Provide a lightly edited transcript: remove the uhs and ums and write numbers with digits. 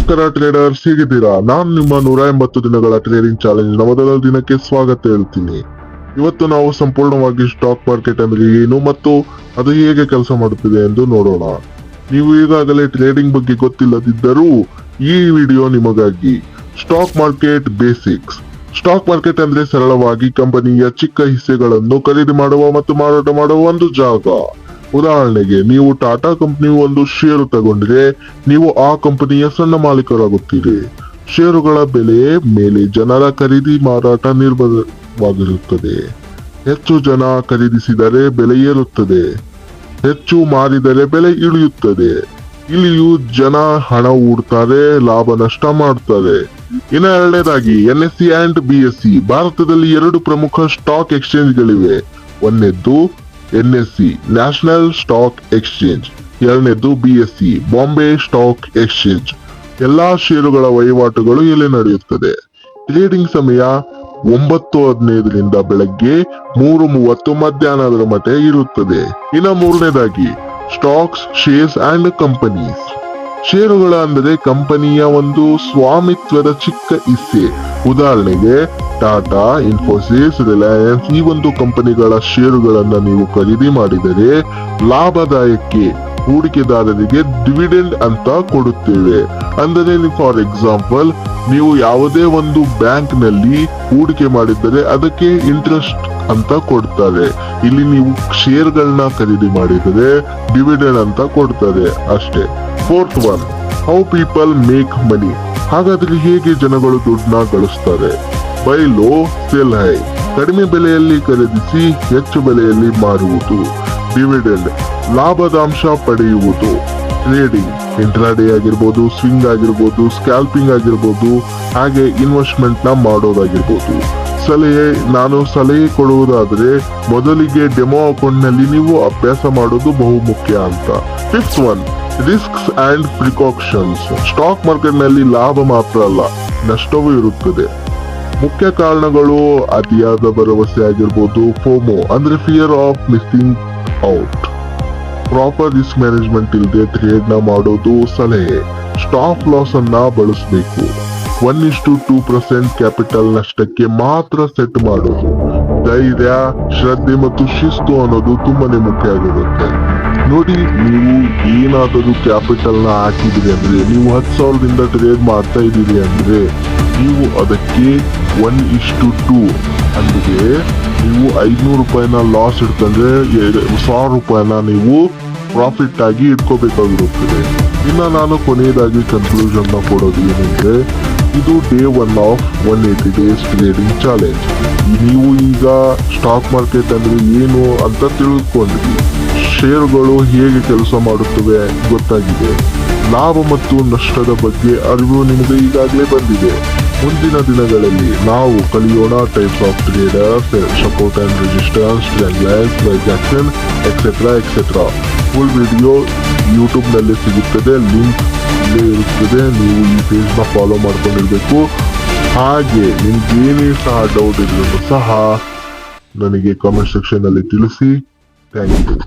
ನಮಸ್ಕಾರ ಟ್ರೇಡರ್ಸ್, ಹೇಗಿದ್ದೀರಾ? ನಾನು ನಿಮ್ಮ 180 ದಿನಗಳ ಟ್ರೇಡಿಂಗ್ ಚಾಲೆಂಜ್ ಮೊದಲ ದಿನಕ್ಕೆ ಸ್ವಾಗತ ಹೇಳ್ತೀನಿ. ಇವತ್ತು ನಾವು ಸಂಪೂರ್ಣವಾಗಿ ಸ್ಟಾಕ್ ಮಾರ್ಕೆಟ್ ಅಂದ್ರೆ ಏನು ಮತ್ತು ಅದು ಹೇಗೆ ಕೆಲಸ ಮಾಡುತ್ತಿದೆ ಎಂದು ನೋಡೋಣ. ನೀವು ಈಗಾಗಲೇ ಟ್ರೇಡಿಂಗ್ ಬಗ್ಗೆ ಗೊತ್ತಿಲ್ಲದಿದ್ದರೂ ಈ ವಿಡಿಯೋ ನಿಮಗಾಗಿ. Stock market basics. Stock market ಅಂದ್ರೆ ಸರಳವಾಗಿ ಕಂಪನಿಯ ಚಿಕ್ಕ ಹಿಸ್ಸೆಗಳನ್ನು ಖರೀದಿ ಮಾಡುವ ಮತ್ತು ಮಾರಾಟ ಮಾಡುವ ಒಂದು ಜಾಗ. ಉದಾಹರಣೆಗೆ, ನೀವು ಟಾಟಾ ಕಂಪನಿ ಒಂದು ಷೇರು ತಗೊಂಡ್ರೆ ನೀವು ಆ ಕಂಪನಿಯ ಸಣ್ಣ ಮಾಲೀಕರಾಗುತ್ತೀರಿ. ಷೇರುಗಳ ಬೆಲೆ ಮೇಲೆ ಜನರ ಖರೀದಿ ಮಾರಾಟ ನಿರ್ಭರವಾಗಿರುತ್ತದೆ. ಹೆಚ್ಚು ಜನ ಖರೀದಿಸಿದರೆ ಬೆಲೆ ಏರುತ್ತದೆ, ಹೆಚ್ಚು ಮಾರಿದರೆ ಬೆಲೆ ಇಳಿಯುತ್ತದೆ. ಇಲ್ಲಿಯೂ ಜನ ಹಣ ಹೂಡ್ತಾರೆ, ಲಾಭ ನಷ್ಟ ಮಾಡ್ತಾರೆ. ಇನ್ನ ಎರಡನೇದಾಗಿ NSE ಅಂಡ್ BSE. ಭಾರತದಲ್ಲಿ 2 ಪ್ರಮುಖ ಸ್ಟಾಕ್ ಎಕ್ಸ್ಚೇಂಜ್ಗಳಿವೆ. ಒಂದನೇದ್ದು NSE ನ್ಯಾಷನಲ್ ಸ್ಟಾಕ್ ಎಕ್ಸ್ಚೇಂಜ್, ಎರಡನೇದ್ದು BSE ಬಾಂಬೆ ಸ್ಟಾಕ್ ಎಕ್ಸ್ಚೇಂಜ್. ಎಲ್ಲಾ ಷೇರುಗಳ ವಹಿವಾಟುಗಳು ಇಲ್ಲಿ ನಡೆಯುತ್ತದೆ. ಟ್ರೇಡಿಂಗ್ ಸಮಯ 9:15ರಿಂದ ಬೆಳಗ್ಗೆ 3:30 ಮಧ್ಯಾಹ್ನದ ಮಟ್ಟ ಇರುತ್ತದೆ. ಇನ್ನು ಮೂರನೇದಾಗಿ ಸ್ಟಾಕ್ಸ್, ಶೇರ್ಸ್ ಅಂಡ್ ಕಂಪನೀಸ್. ಷೇರುಗಳ ಅಂದರೆ ಕಂಪನಿಯ ಒಂದು ಸ್ವಾಮಿತ್ವದ ಚಿಕ್ಕ ಹಿಸ್ಸೆ. ಉದಾಹರಣೆಗೆ ಟಾಟಾ, ಇನ್ಫೋಸಿಸ್, ರಿಲಯನ್ಸ್ ಈ ಒಂದು ಕಂಪನಿಗಳ ಷೇರುಗಳನ್ನ ನೀವು ಖರೀದಿ ಮಾಡಿದರೆ ಲಾಭದಾಯಕ್ಕೆ ಹೂಡಿಕೆದಾರರಿಗೆ ಡಿವಿಡೆಂಡ್ ಅಂತ ಕೊಡುತ್ತೇವೆ. ಅಂದರೆ ಫಾರ್ ಎಕ್ಸಾಂಪಲ್, ನೀವು ಯಾವುದೇ ಒಂದು ಬ್ಯಾಂಕ್ ನಲ್ಲಿ ಹೂಡಿಕೆ ಮಾಡಿದರೆ ಅದಕ್ಕೆ ಇಂಟ್ರೆಸ್ಟ್ ಅಂತ ಕೊಡ್ತಾರೆ. ಇಲ್ಲಿ ನೀವು ಶೇರ್ಗಳನ್ನ ಖರೀದಿ ಮಾಡಿದರೆ ಡಿವಿಡೆಂಡ್ ಅಂತ ಕೊಡ್ತಾರೆ ಅಷ್ಟೇ. Fourth one, how people make money. ಹಾಗಾದ್ರೆ ಹೇಗೆ ಜನಗಳು ದುಡ್ಡನ್ನ ಗಳಿಸ್ತಾರೆ? Buy low, sell high. ಕಡಿಮೆ ಬೆಲೆಯಲ್ಲಿ ಖರೀದಿಸಿ ಹೆಚ್ಚು ಬೆಲೆಯಲ್ಲಿ ಮಾರುವುದು. ಡಿವಿಡೆಂಡ್, ಲಾಭದಾಂಶ ಪಡೆಯುವುದು. ಟ್ರೇಡಿಂಗ್, ಇಂಟ್ರಾಡೇ ಆಗಿರ್ಬೋದು, ಸ್ವಿಂಗ್ ಆಗಿರ್ಬೋದು, ಸ್ಕ್ಯಾಲ್ಪಿಂಗ್ ಆಗಿರ್ಬೋದು, ಹಾಗೆ ಇನ್ವೆಸ್ಟ್ಮೆಂಟ್ ನ ಮಾಡೋದಾಗಿರ್ಬೋದು. ನಾನು ಸಲಹೆ ಕೊಡುವುದಾದ್ರೆ ಮೊದಲಿಗೆ ಡೆಮೋ ಅಕೌಂಟ್ ನಲ್ಲಿ ನೀವು ಅಭ್ಯಾಸ ಮಾಡೋದು ಬಹುಮುಖ್ಯ ಅಂತ. Fifth one, risks and precautions. Stock market ನಲ್ಲಿ ಲಾಭ ಮಾತ್ರ ಅಲ್ಲ, ನಷ್ಟವೂ ಇರುತ್ತದೆ. ಮುಖ್ಯ ಕಾರಣಗಳು ಅತಿಯಾದ ಭರವಸೆ ಆಗಿರ್ಬೋದು, ಫೋಮೋ ಅಂದ್ರೆ fear of missing out. Proper risk management ಇಲ್ಲದೆ ಟ್ರೇಡ್ ನ ಮಾಡೋದು ಸಲಹೆ. ಸ್ಟಾಪ್ ಲಾಸ್ ಅನ್ನ ಬಳಸಬೇಕು. 1:2% ಕ್ಯಾಪಿಟಲ್ ನಷ್ಟಕ್ಕೆ ಮಾತ್ರ ಸೆಟ್ ಮಾಡೋದು. ಧೈರ್ಯ, ಶ್ರದ್ಧೆ ಮತ್ತು ಶಿಸ್ತು ಅನ್ನೋದು ತುಂಬಾನೇ ಮುಖ್ಯ ಆಗಿರುತ್ತೆ. ನೋಡಿ, ನೀವು ಏನಾದರೂ ಕ್ಯಾಪಿಟಲ್ ನ ಹಾಕಿದ್ರಿ ಅಂದ್ರೆ, ನೀವು 10,000ದಿಂದ ಟ್ರೇಡ್ ಮಾಡ್ತಾ ಇದ್ದೀರಿ ಅಂದ್ರೆ ನೀವು ಅದಕ್ಕೆ 1:2 ಅಂದ್ರೆ ನೀವು 500 ರೂಪಾಯಿನ ಲಾಸ್ ಇಟ್ಕೊಂಡ್ರೆ 1,000 ರೂಪಾಯಿನ ನೀವು ಪ್ರಾಫಿಟ್ ಆಗಿ ಇಟ್ಕೋಬೇಕಾಗಿರುತ್ತದೆ. ಇನ್ನ ನಾನು ಕೊನೆಯದಾಗಿ ಕನ್ಕ್ಲೂಷನ್ ನ ಕೊಡೋದು ಏನಂದ್ರೆ, ಇದು day 1 of 180 days trading challenge. ನೀವು ಈಗ ಸ್ಟಾಕ್ ಮಾರ್ಕೆಟ್ ಅಂದ್ರೆ ಏನು ಅಂತ ತಿಳ್ಕೊಂಡ್ರಿ, ಷೇರುಗಳು ಹೇಗೆ ಕೆಲಸ ಮಾಡುತ್ತವೆ ಗೊತ್ತಾಗಿದೆ, ಲಾಭ ಮತ್ತು ನಷ್ಟದ ಬಗ್ಗೆ ಅರಿವು ನಿಮಗೆ ಈಗಾಗಲೇ ಬಂದಿದೆ. ಮುಂದಿನ ದಿನಗಳಲ್ಲಿ ನಾವು ಕಲಿಯೋಣ types of traders, support and resistance, trend lines, price action, etcetera etcetera. Full video YouTube ನಲ್ಲಿ ಸಿಗುತ್ತದೆ, ಲಿಂಕ್ ಇಲ್ಲೇ ಇರುತ್ತದೆ. ನೀವು ಈ ಪೇಜ್ ನ ಫಾಲೋ ಮಾಡ್ಕೊಂಡಿರ್ಬೇಕು. ಹಾಗೆ ನಿಮ್ಗೆ ಏನೇ ಸಹ ಡೌಟ್ ಇದ್ರೂ ಸಹ ನನಗೆ ಕಾಮೆಂಟ್ ಸೆಕ್ಷನ್ ಅಲ್ಲಿ ತಿಳಿಸಿ. Thank you.